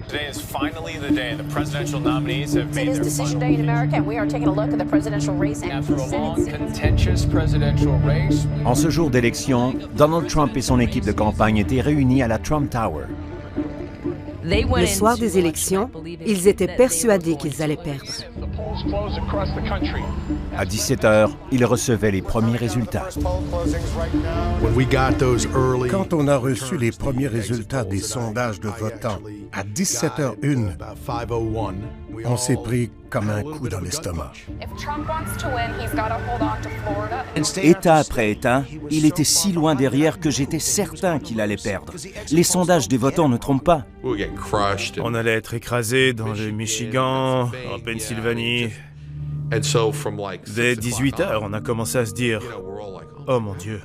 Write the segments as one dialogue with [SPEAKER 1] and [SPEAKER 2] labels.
[SPEAKER 1] Today is finally the day the presidential nominees have made
[SPEAKER 2] It is
[SPEAKER 1] their
[SPEAKER 2] decision
[SPEAKER 1] final
[SPEAKER 2] day in America, and we are taking a look at the presidential race.
[SPEAKER 1] After a long, contentious presidential race.
[SPEAKER 3] En ce jour d'élection, Donald Trump et son équipe de campagne étaient réunis à la Trump Tower.
[SPEAKER 4] Le soir des élections, ils étaient persuadés qu'ils allaient perdre.
[SPEAKER 3] À 17h, ils recevaient les premiers résultats.
[SPEAKER 5] Quand on a reçu les premiers résultats des sondages de votants à 17h01, on s'est pris comme un coup dans l'estomac.
[SPEAKER 6] État après État, il était si loin derrière que j'étais certain qu'il allait perdre. Les sondages des votants ne trompent pas.
[SPEAKER 7] On allait être écrasé dans le Michigan, en Pennsylvanie. Dès 18h, on a commencé à se dire « Oh mon Dieu ».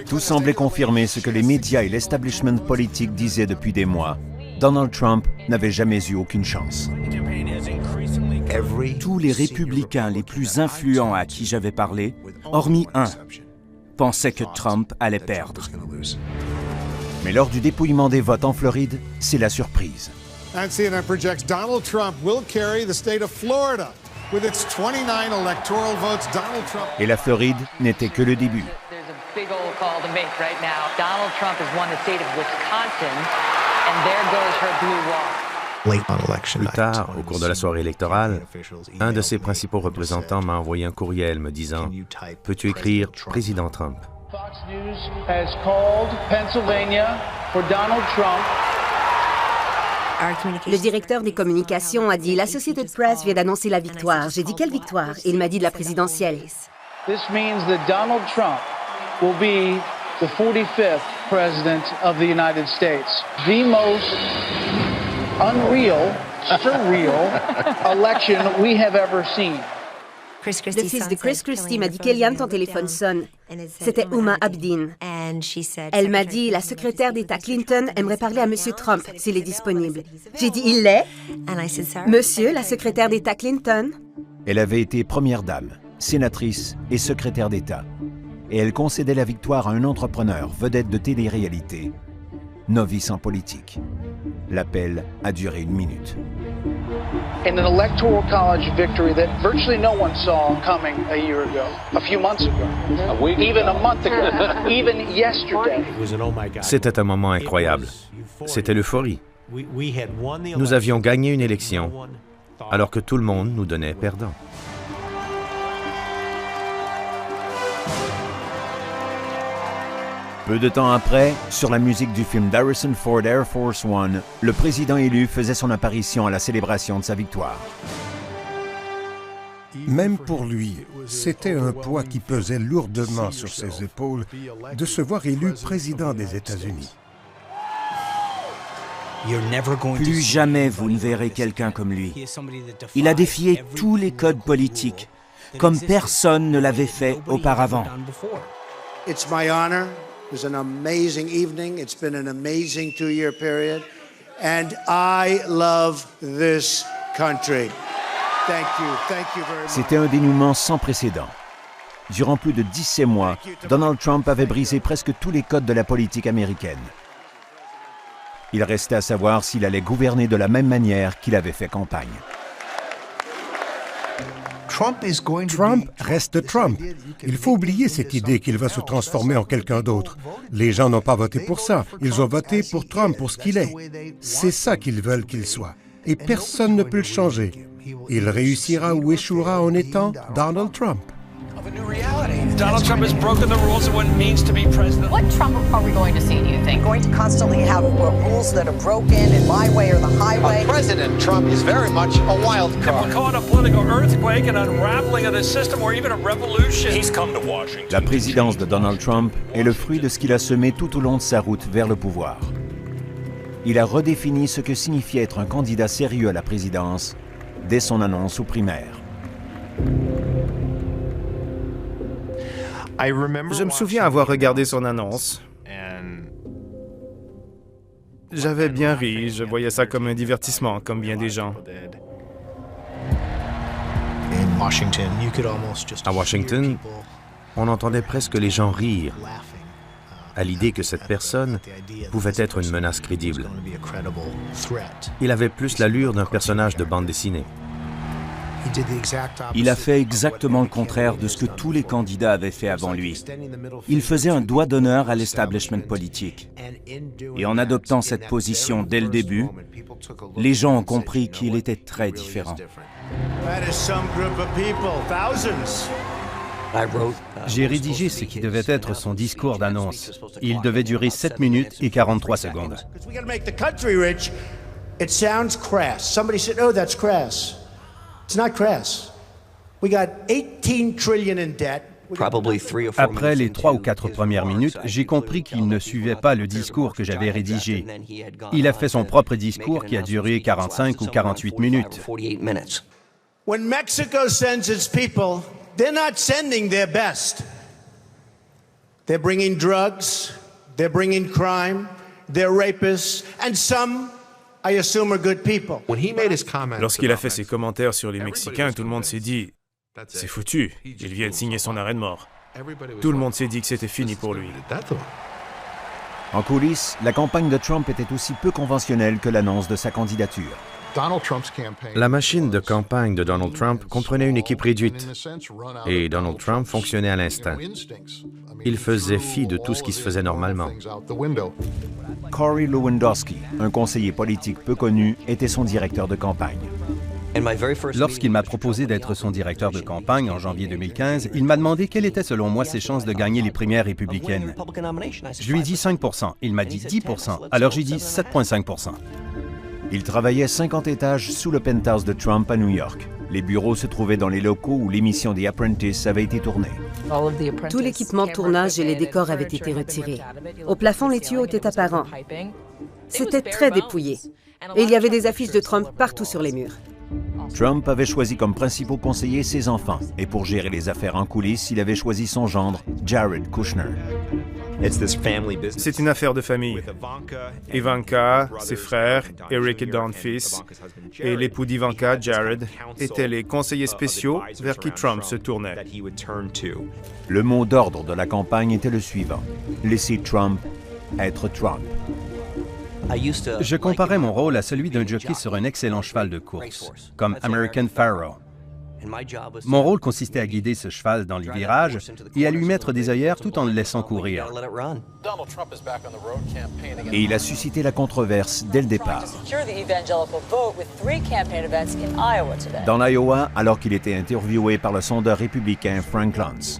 [SPEAKER 3] Tout semblait confirmer ce que les médias et l'establishment politique disaient depuis des mois. Donald Trump n'avait jamais eu aucune chance.
[SPEAKER 6] Tous les républicains les plus influents à qui j'avais parlé, hormis un, pensaient que Trump allait perdre.
[SPEAKER 3] Mais lors du dépouillement des votes en Floride, c'est la surprise.
[SPEAKER 8] And CNN projects Donald Trump will carry the state of Florida. With its 29 electoral votes, Donald Trump...
[SPEAKER 3] Et la Floride n'était que le début.
[SPEAKER 9] There's a big old call to make right now. Donald Trump has won the state of Wisconsin, and there goes her blue wall.
[SPEAKER 10] Plus tard, au cours de la soirée électorale, un de ses principaux représentants m'a envoyé un courriel me disant « Peux-tu écrire Président Trump ?»
[SPEAKER 11] Fox News has called Pennsylvania for Donald Trump.
[SPEAKER 4] Le directeur des communications a dit « La Associated Press vient d'annoncer la victoire. » J'ai dit « Quelle victoire ?» Il m'a dit « de la présidentielle. »
[SPEAKER 11] This means that Donald Trump will be the 45th president of the United States. The most unreal, surreal election we have ever seen.
[SPEAKER 4] Le fils de Chris Christie m'a dit « Kellyanne, ton téléphone sonne. » C'était Huma Abedin. Elle m'a dit « La secrétaire d'État Clinton aimerait parler à M. Trump s'il est disponible. » J'ai dit « Il l'est. » Monsieur, la secrétaire d'État Clinton.
[SPEAKER 3] Elle avait été première dame, sénatrice et secrétaire d'État. Et elle concédait la victoire à un entrepreneur vedette de télé-réalité, novice en politique. L'appel a duré 1 minute.
[SPEAKER 11] In an electoral college victory that virtually no one saw coming a year ago, a few months ago, even a month ago, even yesterday.
[SPEAKER 10] C'était un moment incroyable. C'était l'euphorie. Nous avions gagné une élection, alors que tout le monde nous donnait perdant.
[SPEAKER 3] Peu de temps après, sur la musique du film d'Harrison Ford Air Force One, le président élu faisait son apparition à la célébration de sa victoire.
[SPEAKER 5] Même pour lui, c'était un poids qui pesait lourdement sur ses épaules de se voir élu président des États-Unis.
[SPEAKER 6] Plus jamais vous ne verrez quelqu'un comme lui. Il a défié tous les codes politiques, comme personne ne l'avait fait auparavant.
[SPEAKER 12] It's my honor. It was an amazing evening. It's been an amazing 2-year period. And I love this country. Thank you. Thank you very much.
[SPEAKER 3] C'était un dénouement sans précédent. Durant plus de 17 mois, Donald Trump avait brisé presque tous les codes de la politique américaine. Il restait à savoir s'il allait gouverner de la même manière qu'il avait fait campagne.
[SPEAKER 5] Trump reste Trump. Il faut oublier cette idée qu'il va se transformer en quelqu'un d'autre. Les gens n'ont pas voté pour ça. Ils ont voté pour Trump, pour ce qu'il est. C'est ça qu'ils veulent qu'il soit. Et personne ne peut le changer. Il réussira ou échouera en étant Donald Trump.
[SPEAKER 1] Donald Trump has broken the rules of what it means to be president.
[SPEAKER 2] What Trump are we going to see, do you think?
[SPEAKER 13] Going to constantly have rules that are broken in my way or the highway.
[SPEAKER 14] President Trump is very much a wild card.
[SPEAKER 1] If we're caught a political earthquake, an unraveling of the system, or even a revolution, he's come to Washington.
[SPEAKER 3] La présidence de Donald Trump est le fruit de ce qu'il a semé tout au long de sa route vers le pouvoir. Il a redéfini ce que signifiait être un candidat sérieux à la présidence dès son annonce aux primaires.
[SPEAKER 7] Je me souviens avoir regardé son annonce. J'avais bien ri, je voyais ça comme un divertissement, comme bien des gens.
[SPEAKER 10] À Washington, on entendait presque les gens rire. à l'idée que cette personne pouvait être une menace crédible. Il avait plus l'allure d'un personnage de bande dessinée.
[SPEAKER 15] Il a fait exactement le contraire de ce que tous les candidats avaient fait avant lui. Il faisait un doigt d'honneur à l'establishment politique. Et en adoptant cette position dès le début, les gens ont compris qu'il était très différent.
[SPEAKER 16] J'ai rédigé ce qui devait être son discours d'annonce. Il devait durer 7 minutes et 43 secondes.
[SPEAKER 12] It's not crass. We got 18 trillion in debt.
[SPEAKER 16] Après les 3 ou 4 premières minutes, j'ai compris qu'il ne suivait pas le discours que j'avais rédigé. Il a fait son propre discours qui a duré 45 ou 48 minutes.
[SPEAKER 12] When Mexico sends its people, they're not sending their best. They're bringing drugs, they're bringing crime, they're rapists, and some I assume are good people.
[SPEAKER 7] Lorsqu'il a fait ses commentaires sur les Mexicains, tout le monde s'est dit « C'est foutu, il vient de signer son arrêt de mort ». Tout le monde s'est dit que c'était fini pour lui.
[SPEAKER 3] En coulisses, la campagne de Trump était aussi peu conventionnelle que l'annonce de sa candidature.
[SPEAKER 10] La machine de campagne de Donald Trump comprenait une équipe réduite et Donald Trump fonctionnait à l'instinct. Il faisait fi de tout ce qui se faisait normalement.
[SPEAKER 3] Corey Lewandowski, un conseiller politique peu connu, était son directeur de campagne.
[SPEAKER 16] Lorsqu'il m'a proposé d'être son directeur de campagne en janvier 2015, il m'a demandé quelles étaient selon moi ses chances de gagner les primaires républicaines. Je lui ai dit 5 %. Il m'a dit 10 %. Alors j'ai dit 7,5 %.
[SPEAKER 3] Il travaillait 50 étages sous le penthouse de Trump à New York. Les bureaux se trouvaient dans les locaux où l'émission The Apprentice avait été tournée.
[SPEAKER 4] Tout l'équipement de tournage et les décors avaient été retirés. Au plafond, les tuyaux étaient apparents. C'était très dépouillé. Et il y avait des affiches de Trump partout sur les murs.
[SPEAKER 3] Trump avait choisi comme principaux conseillers ses enfants. Et pour gérer les affaires en coulisses, il avait choisi son gendre, Jared Kushner.
[SPEAKER 7] C'est une affaire de famille. Ivanka, ses frères, Eric et Don fils, et l'époux d'Ivanka, Jared, étaient les conseillers spéciaux vers qui Trump se tournait.
[SPEAKER 3] Le mot d'ordre de la campagne était le suivant: laissez Trump être Trump.
[SPEAKER 16] Je comparais mon rôle à celui d'un jockey sur un excellent cheval de course, comme American Pharoah. Mon rôle consistait à guider ce cheval dans les virages et à lui mettre des œillères tout en le laissant courir.
[SPEAKER 3] Et il a suscité la controverse dès le départ. Dans l'Iowa, alors qu'il était interviewé par le sondeur républicain Frank Luntz.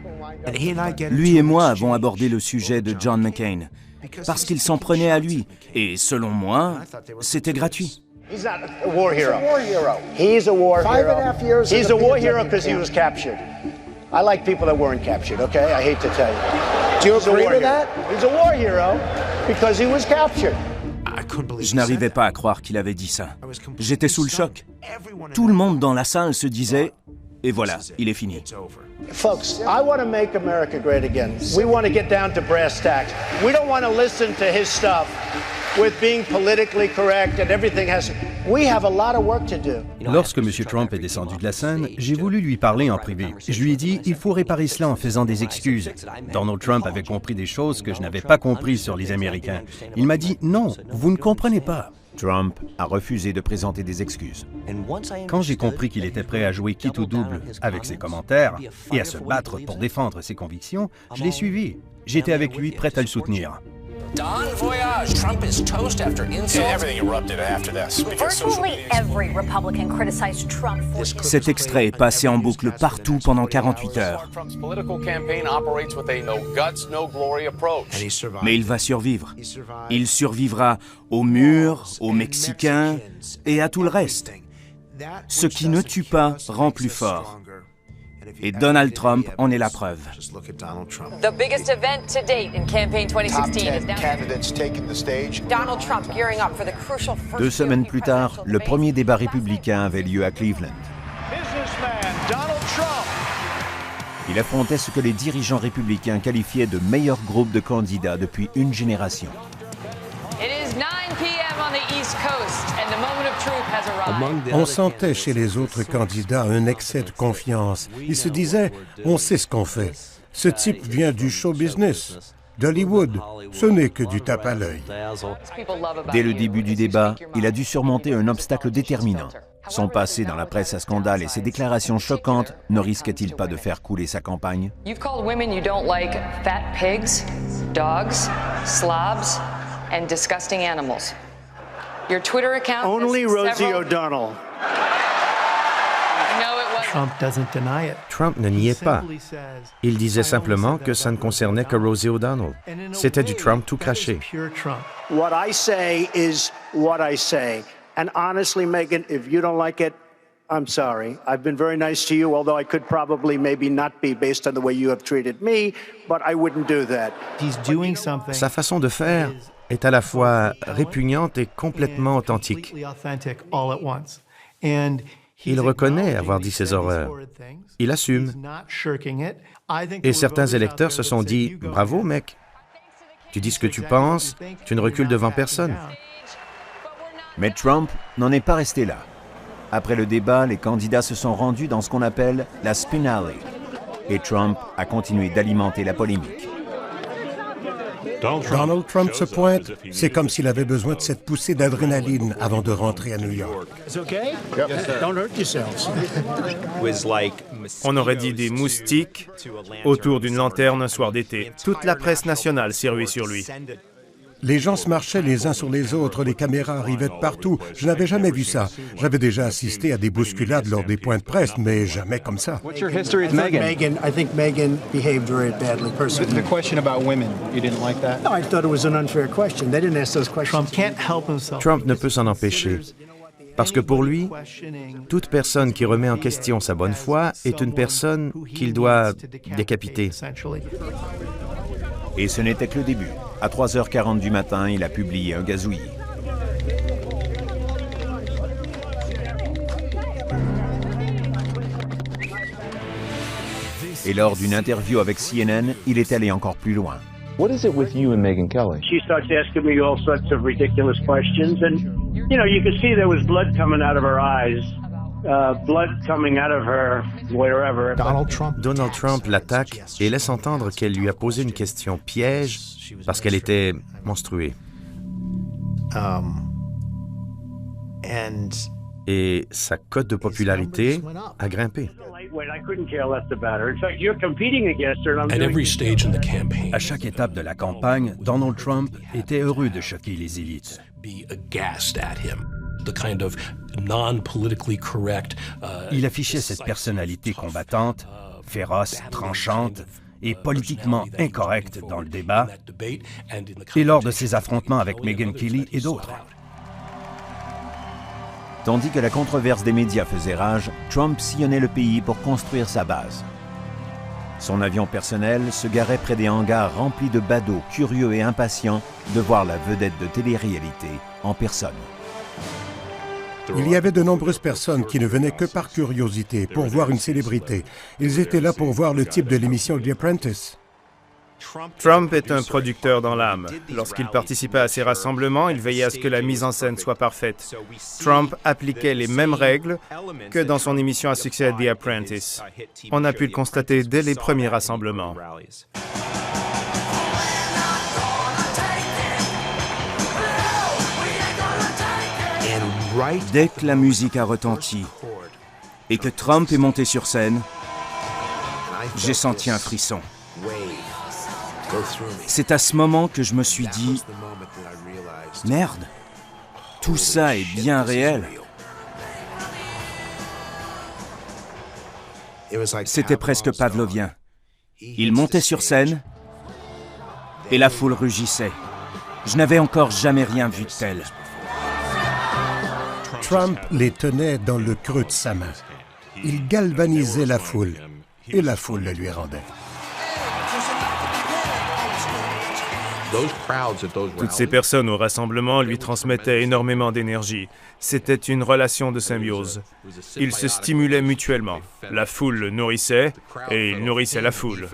[SPEAKER 15] Lui et moi avons abordé le sujet de John McCain parce qu'il s'en prenait à lui. Et selon moi, c'était gratuit.
[SPEAKER 12] He's not a war hero. He's a war hero. 5.5 years. He's a war hero because he was captured. I like people that weren't captured, okay? I hate to tell you. Do you agree with that? He's a war hero because he was captured.
[SPEAKER 15] Je n'arrivais pas à croire qu'il avait dit ça. J'étais sous le choc. Tout le monde dans la salle se disait « Et voilà, il est fini ».
[SPEAKER 12] Folks, I want to make America great again. We want to get down to brass tacks. We don't want to listen to his stuff with being politically correct and everything has... We have a lot of work to do.
[SPEAKER 16] Lorsque M. Trump est descendu de la scène, j'ai voulu lui parler en privé. Je lui ai dit, il faut réparer cela en faisant des excuses. Donald Trump avait compris des choses que je n'avais pas comprises sur les Américains. Il m'a dit, non, vous ne comprenez pas.
[SPEAKER 3] Trump a refusé de présenter des excuses.
[SPEAKER 16] Quand j'ai compris qu'il était prêt à jouer quitte ou double avec ses commentaires et à se battre pour défendre ses convictions, je l'ai suivi. J'étais avec lui, prêt à le soutenir.
[SPEAKER 17] Don voyage. Trump is toast after insult.
[SPEAKER 14] And everything erupted after this.
[SPEAKER 2] Virtually every Republican criticized Trump for...
[SPEAKER 15] Cet extrait est passé en boucle partout pendant 48 heures. Mais il va survivre. Il survivra aux murs, aux Mexicains et à tout le reste. Ce qui ne tue pas rend plus fort. Et Donald Trump en est la preuve.
[SPEAKER 9] The biggest event to date in campaign 2016 is now.
[SPEAKER 14] Candidates taking the stage.
[SPEAKER 2] Donald Trump gearing up for the crucial first
[SPEAKER 3] 2 semaines plus tard, le premier débat républicain avait lieu à Cleveland.
[SPEAKER 8] Businessman Donald Trump.
[SPEAKER 3] Il affrontait ce que les dirigeants républicains qualifiaient de meilleur groupe de candidats depuis une génération.
[SPEAKER 9] It is 9 p.m. on the East Coast and the moment of truth has arrived.
[SPEAKER 5] On sentait chez les autres candidats un excès de confiance. Ils se disaient, on sait ce qu'on fait. Ce type vient du show business. d'Hollywood. Ce n'est que du tape à l'œil.
[SPEAKER 3] Dès le début du débat, il a dû surmonter un obstacle déterminant. Son passé dans la presse à scandale et ses déclarations choquantes ne risquaient-ils pas de faire couler sa campagne?
[SPEAKER 9] You've called women you don't like fat pigs, dogs, slobs, and disgusting animals. Your Twitter account
[SPEAKER 12] Only
[SPEAKER 9] has
[SPEAKER 12] Rosie
[SPEAKER 9] several...
[SPEAKER 12] O'Donnell.
[SPEAKER 9] No, it wasn't.
[SPEAKER 10] Trump ne niait pas. Il disait simplement que ça ne concernait que Rosie O'Donnell. C'était du Trump tout craché.
[SPEAKER 12] What I say is what I say. And honestly, Megyn, if you don't like it, I'm sorry. I've been very nice to you, although I could probably maybe not be based on the way you have treated me, but I wouldn't do that.
[SPEAKER 10] Sa façon de faire est à la fois répugnante et complètement authentique. Il reconnaît avoir dit ses horreurs. Il assume. Et certains électeurs se sont dit « Bravo, mec. Tu dis ce que tu penses, tu ne recules devant personne. »
[SPEAKER 3] Mais Trump n'en est pas resté là. Après le débat, les candidats se sont rendus dans ce qu'on appelle la spin alley. Et Trump a continué d'alimenter la polémique.
[SPEAKER 5] Donald Trump se pointe, c'est comme s'il avait besoin de cette poussée d'adrénaline avant de rentrer à New York.
[SPEAKER 7] On aurait dit des moustiques autour d'une lanterne un soir d'été. Toute la presse nationale s'est ruée sur lui.
[SPEAKER 5] Les gens se marchaient les uns sur les autres, les caméras arrivaient de partout. Je n'avais jamais vu ça. J'avais déjà assisté à des bousculades lors des points de presse, mais jamais comme ça.
[SPEAKER 11] What's your history with Megyn?
[SPEAKER 12] I think Megyn behaved very badly, personally.
[SPEAKER 11] The question about women, you didn't like that?
[SPEAKER 12] No, I thought it was an unfair question. They didn't ask those questions.
[SPEAKER 11] Trump can't help himself.
[SPEAKER 10] Trump ne peut s'en empêcher. Parce que pour lui, toute personne qui remet en question sa bonne foi est une personne qu'il doit décapiter.
[SPEAKER 3] Et ce n'était que le début. À 3h40 du matin, il a publié un gazouillis. Et lors d'une interview avec CNN, il est allé encore plus loin.
[SPEAKER 18] What is it with you and Megyn Kelly?
[SPEAKER 12] She starts asking me all sorts of ridiculous questions, and you could see there was blood coming out of her eyes. Blood coming out of her wherever.
[SPEAKER 10] Donald Trump l'attaque et laisse entendre qu'elle lui a posé une question piège parce qu'elle était menstruée. Et sa cote de popularité a grimpé.
[SPEAKER 16] À chaque étape de la campagne, Donald Trump était heureux de choquer les élites. Il affichait cette personnalité combattante, féroce, tranchante et politiquement incorrecte dans le débat et lors de ses affrontements avec Megyn Kelly et d'autres.
[SPEAKER 3] Tandis que la controverse des médias faisait rage, Trump sillonnait le pays pour construire sa base. Son avion personnel se garait près des hangars remplis de badauds curieux et impatients de voir la vedette de télé-réalité en personne.
[SPEAKER 5] Il y avait de nombreuses personnes qui ne venaient que par curiosité, pour voir une célébrité. Ils étaient là pour voir le type de l'émission The Apprentice.
[SPEAKER 7] Trump est un producteur dans l'âme. Lorsqu'il participait à ces rassemblements, il veillait à ce que la mise en scène soit parfaite. Trump appliquait les mêmes règles que dans son émission à succès The Apprentice. On a pu le constater dès les premiers rassemblements.
[SPEAKER 15] Dès que la musique a retenti et que Trump est monté sur scène, j'ai senti un frisson. C'est à ce moment que je me suis dit « Merde, tout ça est bien réel ». C'était presque pavlovien. Il montait sur scène et la foule rugissait. Je n'avais encore jamais rien vu de tel.
[SPEAKER 5] Trump les tenait dans le creux de sa main. Il galvanisait la foule, et la foule le lui rendait.
[SPEAKER 7] Toutes ces personnes au rassemblement lui transmettaient énormément d'énergie. C'était une relation de symbiose. Ils se stimulaient mutuellement. La foule le nourrissait et il nourrissait la foule.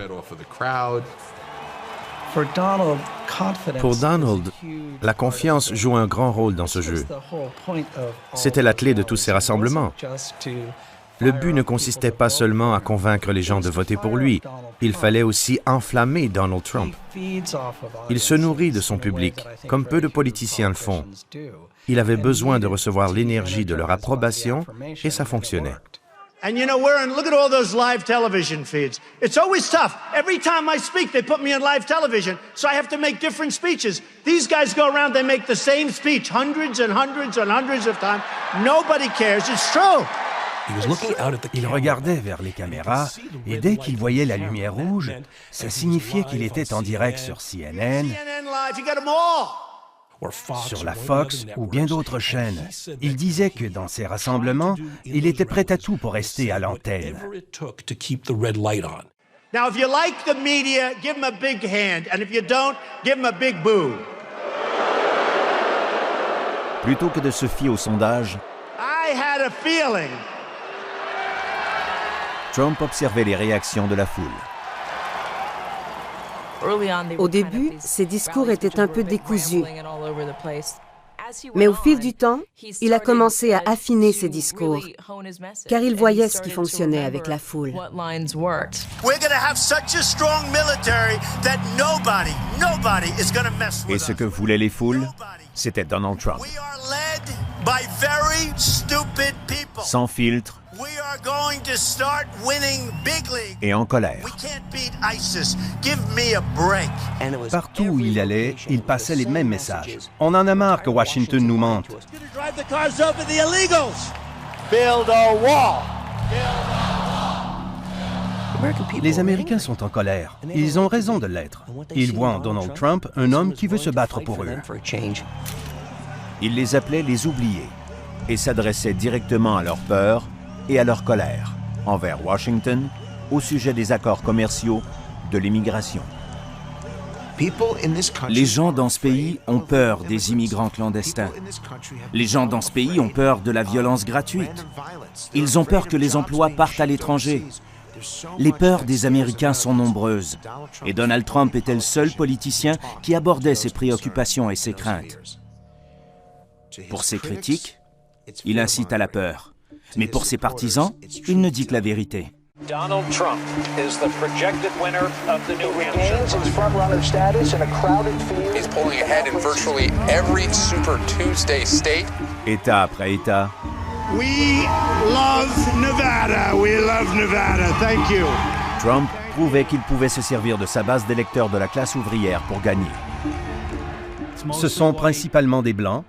[SPEAKER 10] Pour Donald, la confiance joue un grand rôle dans ce jeu. C'était la clé de tous ces rassemblements. Le but ne consistait pas seulement à convaincre les gens de voter pour lui, il fallait aussi enflammer Donald Trump. Il se nourrit de son public, comme peu de politiciens le font. Il avait besoin de recevoir l'énergie de leur approbation et ça fonctionnait.
[SPEAKER 12] And you know, look at all those live television feeds. It's always tough. Every time I speak, they put me on live television, so I have to make different speeches. These guys go around, they make the same speech hundreds and hundreds and hundreds of times. Nobody cares. It's true.
[SPEAKER 16] Il regardait vers les caméras et dès qu'il voyait la lumière rouge, ça signifiait qu'il était en direct sur CNN, sur la Fox ou bien d'autres chaînes. Il disait que dans ces rassemblements, il était prêt à tout pour rester à l'antenne.
[SPEAKER 12] Now, if you like the media, give them a big hand, and if you don't, give them a big boo.
[SPEAKER 3] Plutôt que de se fier aux sondages,
[SPEAKER 12] I had a feeling.
[SPEAKER 3] Trump observait les réactions de la foule.
[SPEAKER 4] Au début, ses discours étaient un peu décousus. Mais au fil du temps, il a commencé à affiner ses discours, car il voyait ce qui fonctionnait avec la foule.
[SPEAKER 3] Et ce que voulaient les foules, c'était Donald Trump. Sans filtre et en colère.
[SPEAKER 16] Partout où il allait, il passait les mêmes messages. On en a marre que Washington nous mente. Les Américains sont en colère. Ils ont raison de l'être. Ils voient en Donald Trump un homme qui veut se battre pour eux.
[SPEAKER 3] Il les appelait les oubliés et s'adressait directement à leur peur et à leur colère envers Washington au sujet des accords commerciaux, de l'immigration.
[SPEAKER 15] Les gens dans ce pays ont peur des immigrants clandestins. Les gens dans ce pays ont peur de la violence gratuite. Ils ont peur que les emplois partent à l'étranger. Les peurs des Américains sont nombreuses et Donald Trump était le seul politicien qui abordait ces préoccupations et ces craintes. Pour ses critiques, il incite à la peur. Mais pour ses partisans, il ne dit que la vérité.
[SPEAKER 17] Donald Trump is the projected winner of the New Hampshire. His front-runner status in a crowded field. He's pulling ahead in virtually every Super Tuesday state.
[SPEAKER 3] État après État.
[SPEAKER 12] We love Nevada. We love Nevada. Thank you.
[SPEAKER 3] Trump prouvait qu'il pouvait se servir de sa base d'électeurs de la classe ouvrière pour gagner.
[SPEAKER 16] Ce sont principalement des Blancs.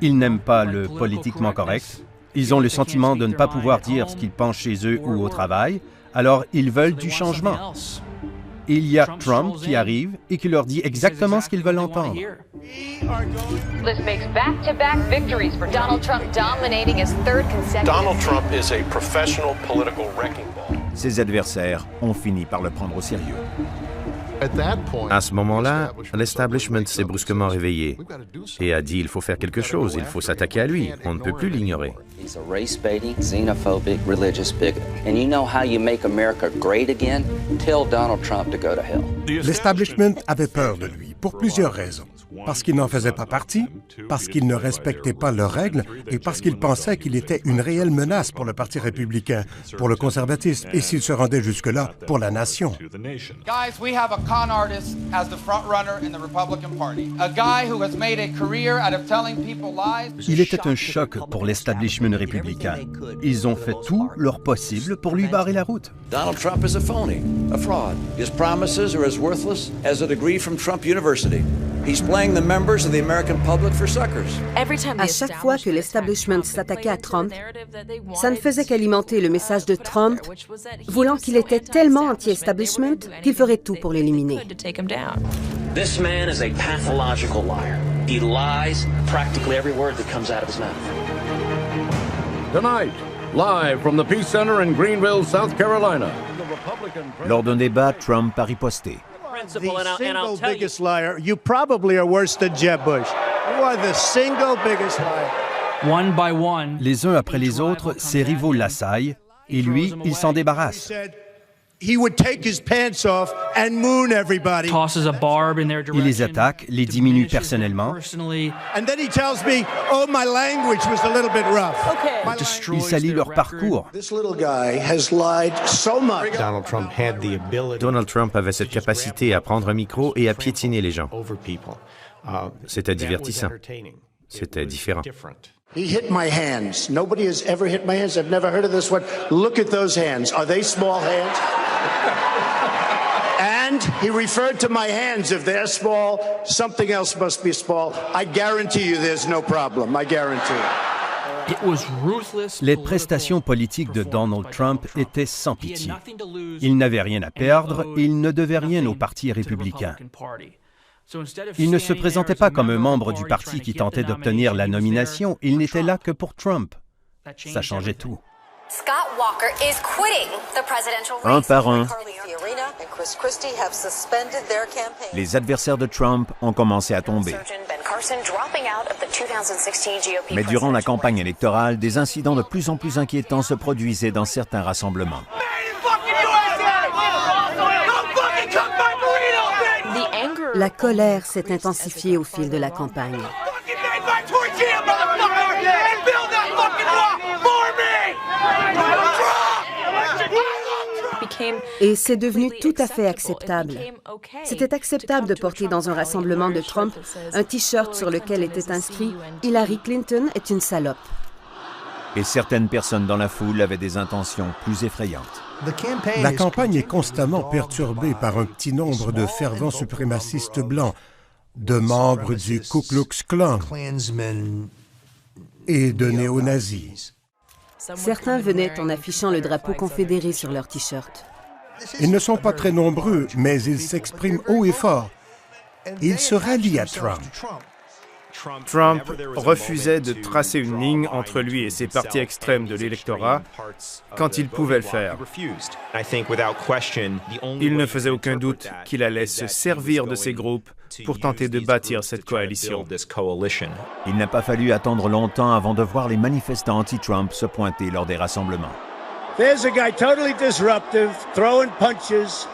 [SPEAKER 16] Ils n'aiment pas le politiquement correct. Ils ont le sentiment de ne pas pouvoir dire ce qu'ils pensent chez eux ou au travail, alors ils veulent du changement. Il y a Trump qui arrive et qui leur dit exactement ce qu'ils veulent entendre.
[SPEAKER 9] This makes back-to-back victories for Donald Trump, dominating his third consecutive.
[SPEAKER 14] Donald Trump is a professional political wrecking ball.
[SPEAKER 3] Ses adversaires ont fini par le prendre au sérieux.
[SPEAKER 10] À ce moment-là, l'establishment s'est brusquement réveillé et a dit il faut faire quelque chose, il faut s'attaquer à lui, on ne peut plus l'ignorer.
[SPEAKER 19] He's a race-baiting, xenophobic, religious bigot. And you know how you make America great again? Tell Donald Trump to go to hell.
[SPEAKER 5] L'establishment avait peur de lui pour plusieurs raisons. Parce qu'il n'en faisait pas partie, parce qu'il ne respectait pas leurs règles et parce qu'il pensait qu'il était une réelle menace pour le Parti républicain, pour le conservatisme et s'il se rendait jusque-là, pour la nation.
[SPEAKER 11] Guys, we have a con artist as the front runner in the Republican Party. A guy who has made a career out of telling people lies.
[SPEAKER 16] Il était un choc pour l'establishment républicain. Ils ont fait tout leur possible pour lui barrer la route.
[SPEAKER 20] Donald Trump is a phony, a fraud. His promises are as worthless as a degree from Trump University. He's playing the members of the American public for suckers.
[SPEAKER 4] À chaque fois que l'establishment s'attaquait à Trump, ça ne faisait qu'alimenter le message de Trump, voulant qu'il était tellement anti-establishment qu'il ferait tout pour l'éliminer.
[SPEAKER 20] This man is a pathological liar. He lies practically every word that comes out of his mouth.
[SPEAKER 21] Tonight, live from the Peace Center in Greenville, South Carolina.
[SPEAKER 3] Lors d'un débat, Trump a riposté.
[SPEAKER 12] The single biggest liar. You probably are worse than Jeb Bush. You are the single biggest liar.
[SPEAKER 16] One by one. Les uns après les autres, ses rivaux l'assaillent et lui, il s'en débarrasse.
[SPEAKER 12] he would take his pants off and moon everybody.
[SPEAKER 6] Tosses a barb in their direction.
[SPEAKER 16] Il les attaque, les diminue personnellement.
[SPEAKER 12] And then he tells me, "Oh, my language was a little bit rough."
[SPEAKER 16] Il salit leur parcours.
[SPEAKER 12] This little guy has lied so much.
[SPEAKER 10] Donald Trump avait cette capacité à prendre un micro et à piétiner les gens. C'était divertissant. C'était différent.
[SPEAKER 12] He hit my hands. Nobody has ever hit my hands. I've never heard of this one. Look at those hands. Are they small hands? And he referred to my hands. If they're small, something else must be small. I guarantee you there's no problem. I guarantee it.
[SPEAKER 16] Les prestations politiques de Donald Trump étaient sans pitié. Il n'avait rien à perdre et il ne devait rien au Parti républicain. Il ne se présentait pas comme un membre du parti qui tentait d'obtenir la nomination, il n'était là que pour Trump. Ça changeait tout.
[SPEAKER 3] Un par un, les adversaires de Trump ont commencé à tomber. Mais durant la campagne électorale, des incidents de plus en plus inquiétants se produisaient dans certains rassemblements.
[SPEAKER 4] La colère s'est intensifiée au fil de la campagne. Et c'est devenu tout à fait acceptable. C'était acceptable de porter dans un rassemblement de Trump un T-shirt sur lequel était inscrit « Hillary Clinton est une salope ».
[SPEAKER 3] Et certaines personnes dans la foule avaient des intentions plus effrayantes.
[SPEAKER 5] La campagne est constamment perturbée par un petit nombre de fervents suprémacistes blancs, de membres du Ku Klux Klan et de néo-nazis.
[SPEAKER 4] Certains venaient en affichant le drapeau confédéré sur leur T-shirt.
[SPEAKER 5] Ils ne sont pas très nombreux, mais ils s'expriment haut et fort. Ils se rallient à Trump.
[SPEAKER 7] Trump refusait de tracer une ligne entre lui et ses partis extrêmes de l'électorat quand il pouvait le faire. Il ne faisait aucun doute qu'il allait se servir de ces groupes pour tenter de bâtir cette coalition.
[SPEAKER 3] Il n'a pas fallu attendre longtemps avant de voir les manifestants anti-Trump se pointer lors des rassemblements.
[SPEAKER 12] There's a guy totally disruptive, throwing punches.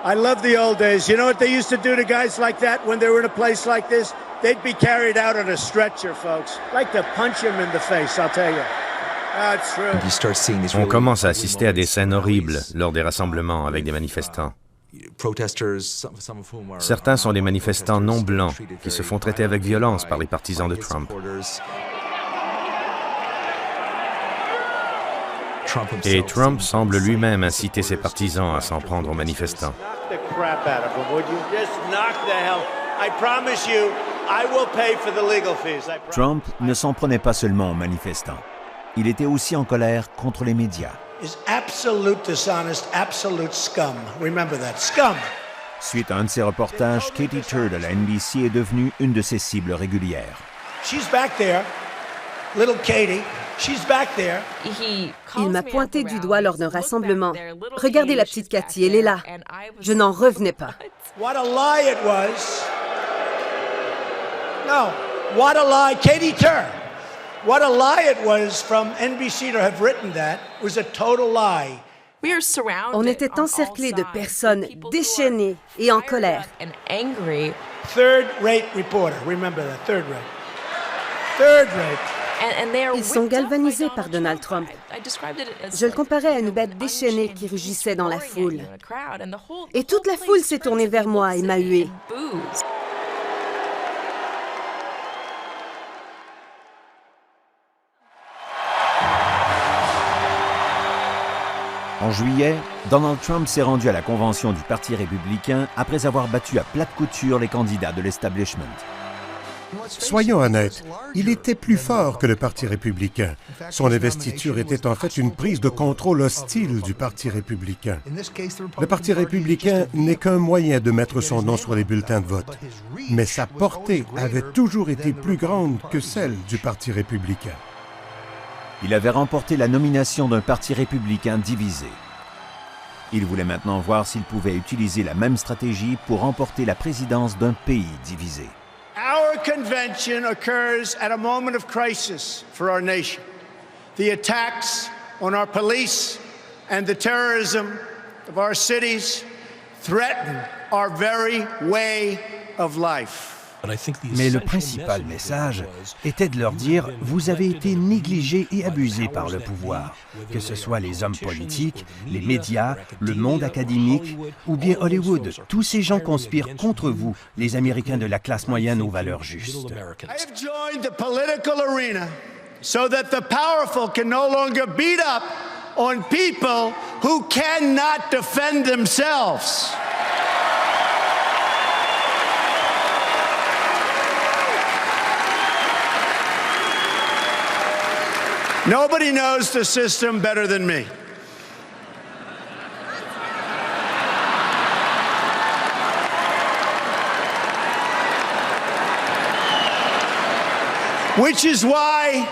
[SPEAKER 12] I love the old days. You know what they used to do to guys like that when they were in a place like this? They'd be carried out on a stretcher, folks. Like to punch him in the face, I'll tell you. That's true.
[SPEAKER 10] On commence à assister à des scènes horribles lors des rassemblements avec des manifestants. Certains sont des manifestants non blancs qui se font traiter avec violence par les partisans de Trump. Et Trump semble lui-même inciter ses partisans à s'en prendre aux manifestants.
[SPEAKER 3] Trump ne s'en prenait pas seulement aux manifestants. Il était aussi en colère contre les médias. Suite à un de ses reportages, Katie Tur de la NBC est devenue une de ses cibles régulières.
[SPEAKER 4] Il m'a pointé du doigt lors d'un rassemblement. « Regardez la petite Cathy, elle est là. » Je n'en revenais pas.
[SPEAKER 12] What a lie it was. No, what a lie. Katie Tur. What a lie it was from NBC to have written that. It was a total lie.
[SPEAKER 4] On était encerclés de personnes déchaînées et en colère.
[SPEAKER 12] Third-rate reporter. Remember that. Third-rate. Third-rate.
[SPEAKER 4] Ils sont galvanisés par Donald Trump. Je le comparais à une bête déchaînée qui rugissait dans la foule. Et toute la foule s'est tournée vers moi et m'a hué.
[SPEAKER 3] En juillet, Donald Trump s'est rendu à la convention du Parti républicain après avoir battu à plate couture les candidats de l'establishment.
[SPEAKER 5] Soyons honnêtes, il était plus fort que le Parti républicain. Son investiture était en fait une prise de contrôle hostile du Parti républicain. Le Parti républicain n'est qu'un moyen de mettre son nom sur les bulletins de vote, mais sa portée avait toujours été plus grande que celle du Parti républicain.
[SPEAKER 3] Il avait remporté la nomination d'un Parti républicain divisé. Il voulait maintenant voir s'il pouvait utiliser la même stratégie pour remporter la présidence d'un pays divisé.
[SPEAKER 12] Our convention occurs at a moment of crisis for our nation. The attacks on our police and the terrorism of our cities threaten our very way of life.
[SPEAKER 16] Mais le principal message était de leur dire « Vous avez été négligés et abusés par le pouvoir, que ce soit les hommes politiques, les médias, le monde académique ou bien Hollywood. Tous ces gens conspirent contre vous, les Américains de la classe moyenne aux valeurs justes. »
[SPEAKER 12] I have joined the political arena so that the powerful can no longer beat up on people who cannot defend themselves. Nobody knows the system better than me. Which is why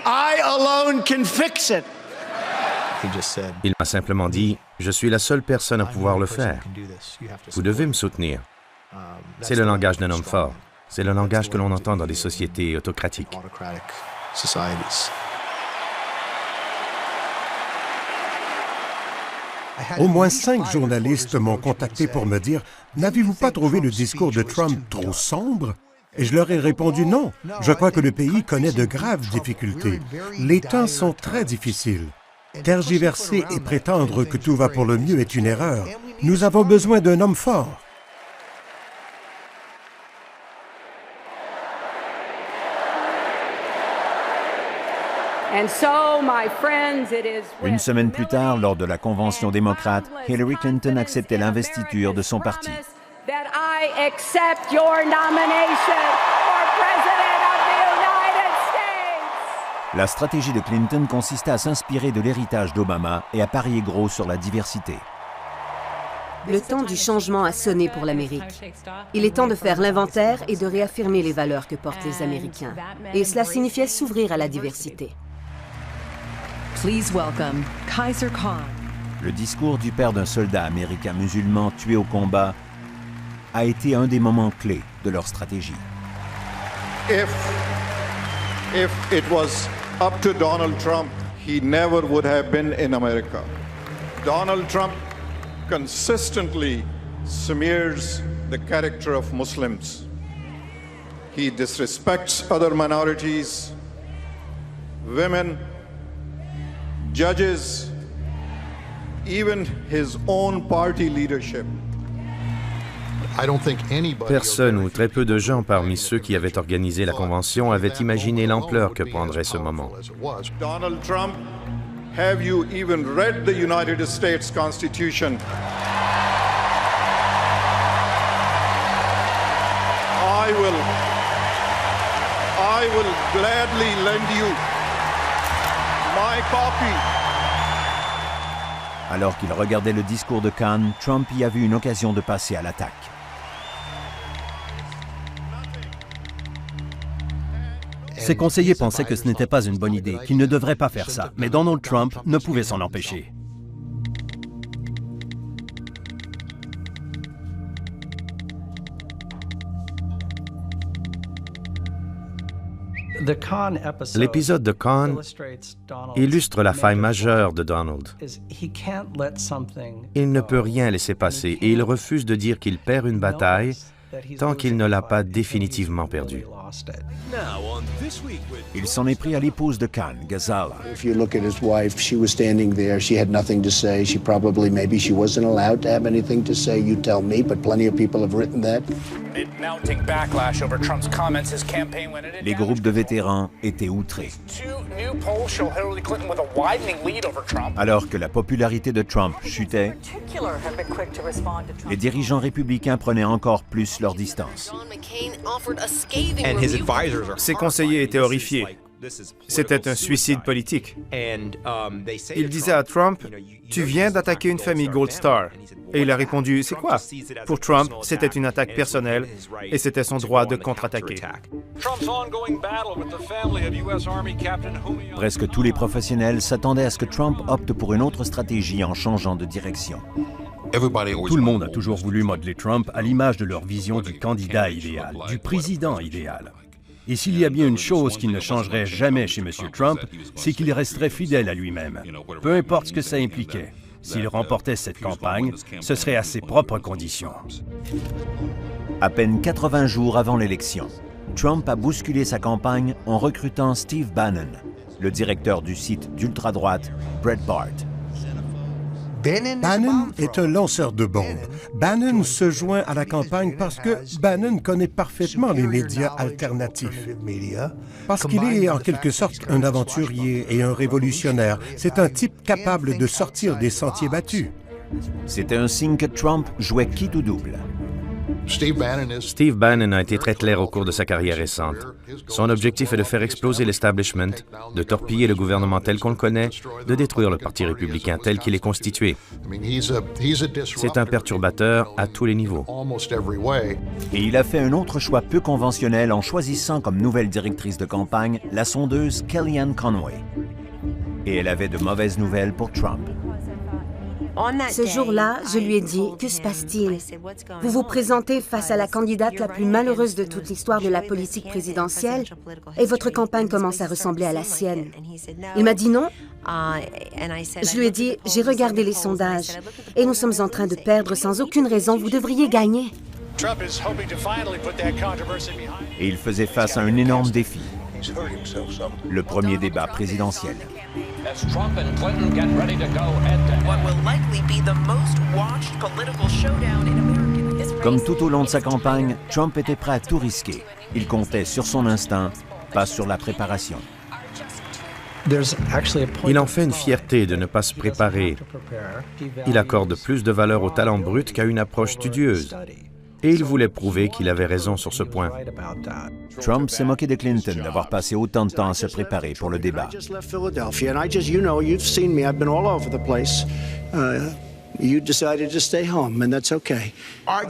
[SPEAKER 12] I alone can fix it.
[SPEAKER 10] Il m'a simplement dit « Je suis la seule personne à pouvoir le faire. Vous devez me soutenir. » C'est le langage d'un homme fort. C'est le langage que l'on entend dans des sociétés autocratiques.
[SPEAKER 5] Au moins 5 journalistes m'ont contacté pour me dire « N'avez-vous pas trouvé le discours de Trump trop sombre ?» Et je leur ai répondu « Non, je crois que le pays connaît de graves difficultés. Les temps sont très difficiles. Tergiverser et prétendre que tout va pour le mieux est une erreur. Nous avons besoin d'un homme fort. »
[SPEAKER 3] Une semaine plus tard, lors de la convention démocrate, Hillary Clinton acceptait l'investiture de son parti. La stratégie de Clinton consistait à s'inspirer de l'héritage d'Obama et à parier gros sur la diversité.
[SPEAKER 4] Le temps du changement a sonné pour l'Amérique. Il est temps de faire l'inventaire et de réaffirmer les valeurs que portent les Américains. Et cela signifiait s'ouvrir à la diversité.
[SPEAKER 9] Please welcome Kaiser Khan.
[SPEAKER 3] Le discours du père d'un soldat américain musulman tué au combat a été un des moments clés de leur stratégie.
[SPEAKER 6] If it was up to Donald Trump, he never would have been in America. Donald Trump consistently smears the character of Muslims. He disrespects other minorities, women, judges, even his own party leadership.
[SPEAKER 10] Personne ou très peu de gens parmi ceux qui avaient organisé la convention avaient imaginé l'ampleur que prendrait ce moment.
[SPEAKER 6] Donald Trump, have you even read the United States Constitution? I will gladly lend you my copy.
[SPEAKER 3] Alors qu'il regardait le discours de Khan, Trump y a vu une occasion de passer à l'attaque.
[SPEAKER 16] Ses conseillers pensaient que ce n'était pas une bonne idée, qu'il ne devrait pas faire ça, mais Donald Trump ne pouvait s'en empêcher.
[SPEAKER 10] L'épisode de Khan illustre la faille majeure de Donald. Il ne peut rien laisser passer et il refuse de dire qu'il perd une bataille tant qu'il ne l'a pas définitivement perdue.
[SPEAKER 3] Il s'en est pris à l'épouse de Khan, Ghazala.
[SPEAKER 22] If you look at his wife, she was standing there. She had nothing to say. Maybe she wasn't allowed to have anything to say. You tell me, but plenty of people have written that.
[SPEAKER 3] Les groupes de vétérans étaient outrés. Alors que la popularité de Trump chutait, les dirigeants républicains prenaient encore plus leur distance.
[SPEAKER 7] Ses conseillers étaient horrifiés. C'était un suicide politique. Il disait à Trump, « Tu viens d'attaquer une famille Gold Star. » Et il a répondu, « C'est quoi? » Pour Trump, c'était une attaque personnelle et c'était son droit de contre-attaquer.
[SPEAKER 3] Presque tous les professionnels s'attendaient à ce que Trump opte pour une autre stratégie en changeant de direction.
[SPEAKER 16] Tout le monde a toujours voulu modeler Trump à l'image de leur vision du candidat idéal, du président idéal. Et s'il y a bien une chose qui ne changerait jamais chez M. Trump, c'est qu'il resterait fidèle à lui-même, peu importe ce que ça impliquait. S'il remportait cette campagne, ce serait à ses propres conditions.
[SPEAKER 3] À peine 80 jours avant l'élection, Trump a bousculé sa campagne en recrutant Steve Bannon, le directeur du site d'ultra-droite Breitbart.
[SPEAKER 5] Bannon est un lanceur de bombes. Bannon se joint à la campagne parce que Bannon connaît parfaitement les médias alternatifs. Parce qu'il est en quelque sorte un aventurier et un révolutionnaire. C'est un type capable de sortir des sentiers battus.
[SPEAKER 3] C'était un signe que Trump jouait quitte ou double.
[SPEAKER 10] Steve Bannon a été très clair au cours de sa carrière récente. Son objectif est de faire exploser l'establishment, de torpiller le gouvernement tel qu'on le connaît, de détruire le Parti républicain tel qu'il est constitué. C'est un perturbateur à tous les niveaux.
[SPEAKER 3] Et il a fait un autre choix peu conventionnel en choisissant comme nouvelle directrice de campagne la sondeuse Kellyanne Conway. Et elle avait de mauvaises nouvelles pour Trump.
[SPEAKER 4] Ce jour-là, je lui ai dit, que se passe-t-il? Vous vous présentez face à la candidate la plus malheureuse de toute l'histoire de la politique présidentielle et votre campagne commence à ressembler à la sienne. Il m'a dit non. Je lui ai dit, j'ai regardé les sondages et nous sommes en train de perdre sans aucune raison, vous devriez gagner.
[SPEAKER 3] Et il faisait face à un énorme défi. Le premier débat présidentiel.
[SPEAKER 17] As Trump and Clinton get ready to go head-to-head. What will likely be the most watched political showdown in American history.
[SPEAKER 3] Comme tout au long de sa campagne, Trump était prêt à tout risquer. Il comptait sur son instinct, pas sur la préparation.
[SPEAKER 10] Il en fait une fierté de ne pas se préparer. Il accorde plus de valeur au talent brut qu'à une approche studieuse. Et il voulait prouver qu'il avait raison sur ce point.
[SPEAKER 3] Trump s'est moqué de Clinton d'avoir passé autant de temps à se préparer pour le débat.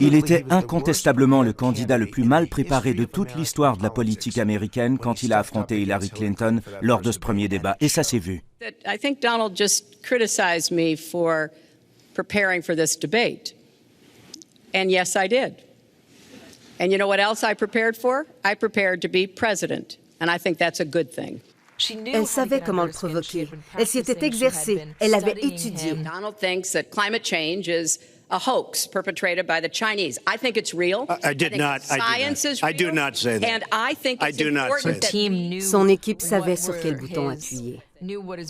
[SPEAKER 15] Il était incontestablement le candidat le plus mal préparé de toute l'histoire de la politique américaine quand il a affronté Hillary Clinton lors de ce premier débat, et ça s'est vu.
[SPEAKER 1] I think Donald just criticized me for preparing for this debate. And yes, I did. And you know what else I prepared for? I prepared to be president. And I think that's a good thing.
[SPEAKER 4] Elle savait comment le provoquer. Elle s'y était exercée. Elle l'avait étudié.
[SPEAKER 1] Donald thinks that climate change is a hoax perpetrated by the Chinese. I think it's real.
[SPEAKER 12] I did not.
[SPEAKER 1] Science is real.
[SPEAKER 12] I do not say that.
[SPEAKER 1] And I think it's important that
[SPEAKER 4] Son équipe savait sur quel bouton appuyer.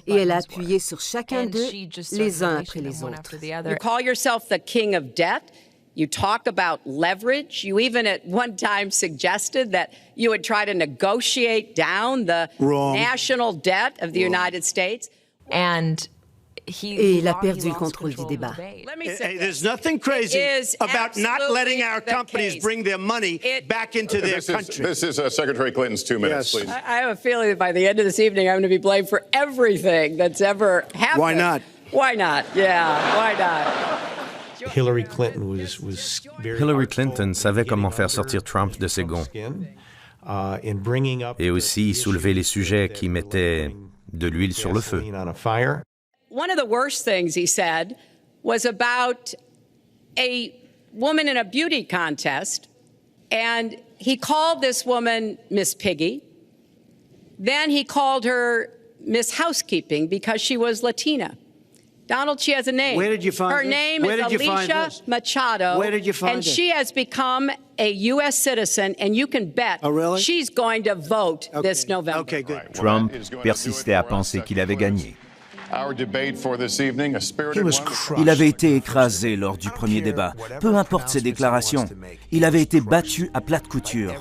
[SPEAKER 4] Et elle a appuyé sur chacun d'eux, les uns après les autres.
[SPEAKER 1] You call yourself the king of debt. You talk about leverage. You even at one time suggested that you would try to negotiate down the national debt of the United States.
[SPEAKER 4] Et il a perdu le contrôle du débat.
[SPEAKER 12] Hey, there's nothing crazy about not letting our companies bring their money back into their country.
[SPEAKER 14] This is Secretary Clinton's 2 minutes, please.
[SPEAKER 1] I have a feeling that by the end of this evening, I'm going to be blamed for everything that's ever happened.
[SPEAKER 12] Why not?
[SPEAKER 1] Why not? Yeah, why not?
[SPEAKER 10] Hillary Clinton savait comment faire sortir Trump de ses gonds et aussi soulever les sujets qui mettaient de l'huile sur le feu.
[SPEAKER 1] One of the worst things he said was about a woman in a beauty contest, and he called this woman Miss Piggy. Then he called her Miss Housekeeping because she was Latina. Donald, she has a name.
[SPEAKER 12] Where did you find
[SPEAKER 1] her
[SPEAKER 12] this?
[SPEAKER 1] name
[SPEAKER 12] Where
[SPEAKER 1] is
[SPEAKER 12] did you find
[SPEAKER 1] Alicia
[SPEAKER 12] this?
[SPEAKER 1] Machado.
[SPEAKER 12] Where did you find
[SPEAKER 1] and
[SPEAKER 12] this?
[SPEAKER 1] she has become a U.S. citizen, and you can bet she's going to vote this November.
[SPEAKER 12] Okay, good.
[SPEAKER 3] Trump persistait à penser qu'il avait gagné.
[SPEAKER 15] Il avait été écrasé lors du premier débat. Peu importe ses déclarations, il avait été battu à plate couture.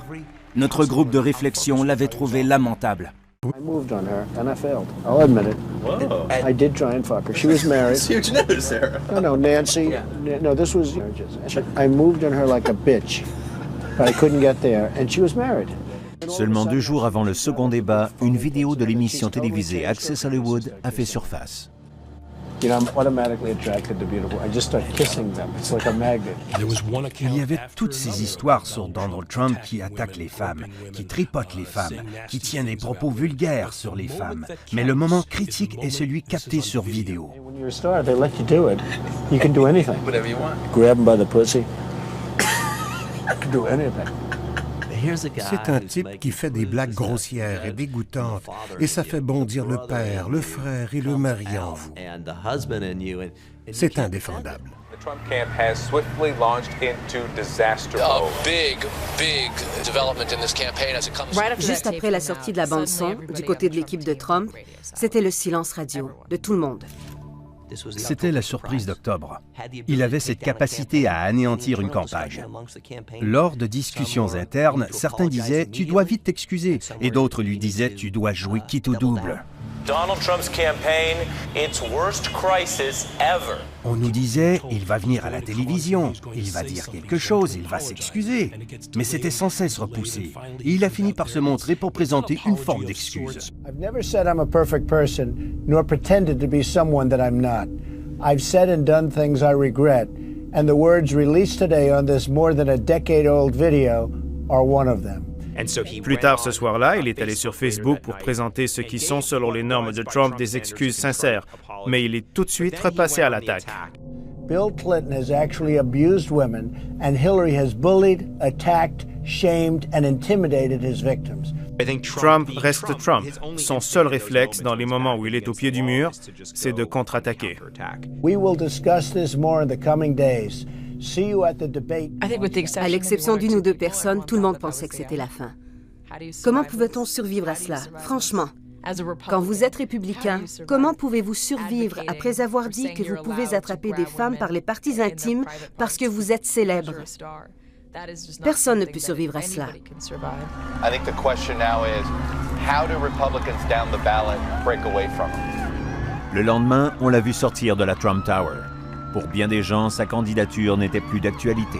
[SPEAKER 15] Notre groupe de réflexion l'avait trouvé lamentable.
[SPEAKER 22] I moved on her, and I failed. I'll admit it. Whoa. I did try and fuck her. She was married.
[SPEAKER 13] It's huge news, Sarah.
[SPEAKER 22] No, Nancy. No, this was... I moved on her like a bitch, but I couldn't get there, and she was married.
[SPEAKER 3] Seulement 2 jours avant le second débat, une vidéo de l'émission télévisée Access Hollywood a fait surface.
[SPEAKER 22] You know, I'm automatically attracted to beautiful. I just start kissing them. It's like a magnet.
[SPEAKER 16] Il y avait toutes ces histoires sur Donald Trump qui attaque les femmes, qui tripote les femmes, qui tient des propos vulgaires sur les femmes. Mais le moment critique est celui capté sur vidéo.
[SPEAKER 22] When you're a star, they let you do it. You can do anything.
[SPEAKER 13] Whatever you want.
[SPEAKER 22] Grab him by the pussy. You can do anything.
[SPEAKER 5] C'est un type qui fait des blagues grossières et dégoûtantes, et ça fait bondir le père, le frère et le mari en vous. C'est indéfendable.
[SPEAKER 17] The Trump camp has swiftly launched into disaster mode.
[SPEAKER 2] Big development in this campaign as it comes.
[SPEAKER 4] Juste après la sortie de la bande-son, du côté de l'équipe de Trump, c'était le silence radio de tout le monde.
[SPEAKER 16] C'était la surprise d'octobre. Il avait cette capacité à anéantir une campagne. Lors de discussions internes, certains disaient « tu dois vite t'excuser » et d'autres lui disaient « tu dois jouer quitte ou double ».
[SPEAKER 17] Donald Trump's campaign, its worst crisis ever.
[SPEAKER 16] On nous disait « il va venir à la télévision, il va dire quelque chose, il va s'excuser ». Mais c'était sans cesse repoussé. Et il a fini par se montrer pour présenter une forme d'excuse.
[SPEAKER 12] I've never said I'm a perfect person, nor pretended to be someone that I'm not. I've said and done things I regret, and the words released today on this more than a decade-old video are one of them.
[SPEAKER 7] Plus tard ce soir-là, il est allé sur Facebook pour présenter ce qui sont, selon les normes de Trump, des excuses sincères. Mais il est tout de suite repassé à l'attaque.
[SPEAKER 12] Bill Clinton has actually abused women, and Hillary has bullied, attacked, shamed, and intimidated his victims.
[SPEAKER 7] Trump reste Trump. Son seul réflexe dans les moments où il est au pied du mur, c'est de contre-attaquer.
[SPEAKER 12] We will discuss this more in the coming days. See you at the debate.
[SPEAKER 4] À l'exception d'une ou deux personnes, tout le monde pensait que c'était la fin. Comment pouvait-on survivre à cela? Franchement, quand vous êtes républicain, comment pouvez-vous survivre après avoir dit que vous pouvez attraper des femmes par les parties intimes parce que vous êtes célèbre? Personne ne peut survivre à cela.
[SPEAKER 17] I think the question now is, how do Republicans down the ballot break away from him?
[SPEAKER 3] Le lendemain, on l'a vu sortir de la Trump Tower. Pour bien des gens, sa candidature n'était plus d'actualité.